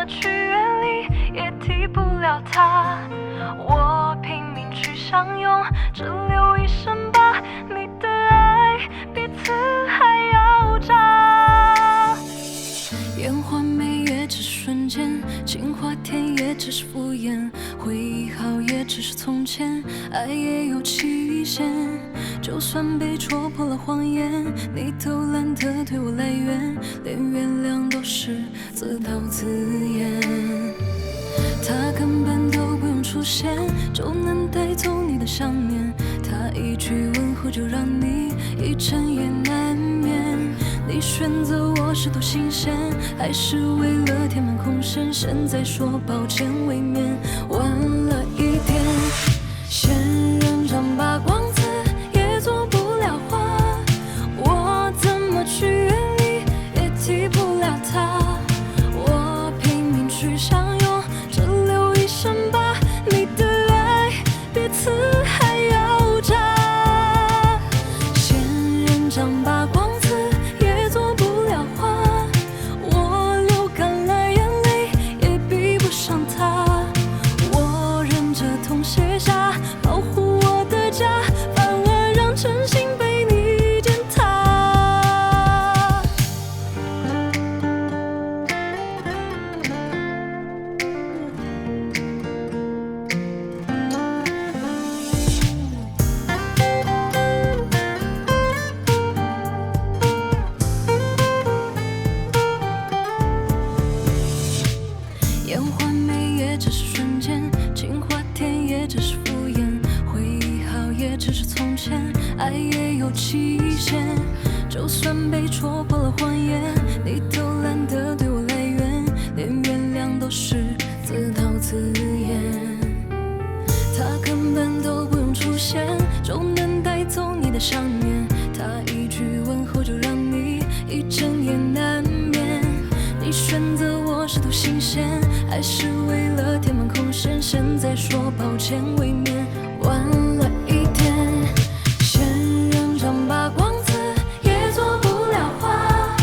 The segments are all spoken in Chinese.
么去远离，也替不了他。我拼命去相拥，只留一身疤。你的爱比刺还要扎。烟花美也只是瞬间，情话甜也只是敷衍，回忆好也只是从前，爱也有期限。就算被戳破了谎言，你都懒得对我来源，连原谅都是自导自演。他根本都不用出现，就能带走你的想念。他一句问候就让你一整夜难眠。你选择我是多新鲜，还是为了填满空闲？现在说抱歉未免晚了一点。仙人掌把光刺也做不了花，我怎么去远离也替不了他。我拼命去相拥，只留一身疤。你的爱比刺还要扎。仙人掌把光刺也做不了花，我流干了眼泪也比不上他。我忍着痛写下保护我的家，反而让真心被你践踏。烟花美也只是瞬间，情话甜也只是敷衍，回忆好也只是从前，爱也有期限。就算被戳破了谎言，你都懒得对我来源，连原谅都是自导自演。他根本都不用出现，就能带走你的想念。他一句问候就让你一整夜难眠。你选择我是多新鲜，还是为了填满空闲？现在说抱歉未免晚了一点。仙人掌把光刺也做不了花，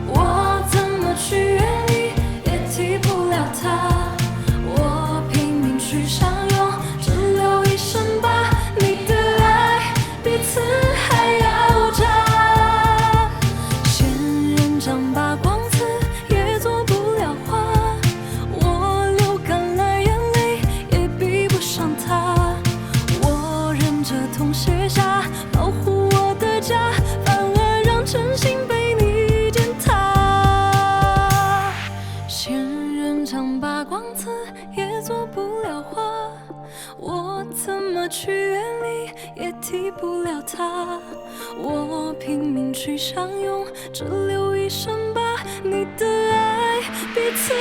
我怎么去远离也替不了他。我拼命去相拥，只留一身疤。你的爱比刺还要扎。仙人掌把光刺也做不了花，我流干了眼泪也比不上他。我忍着痛写下保护我的家，反而让真心被你践踏。仙人掌把光刺也做不了花，我怎么去远离也替不了他。我拼命去相拥，只留一身疤。你的爱比刺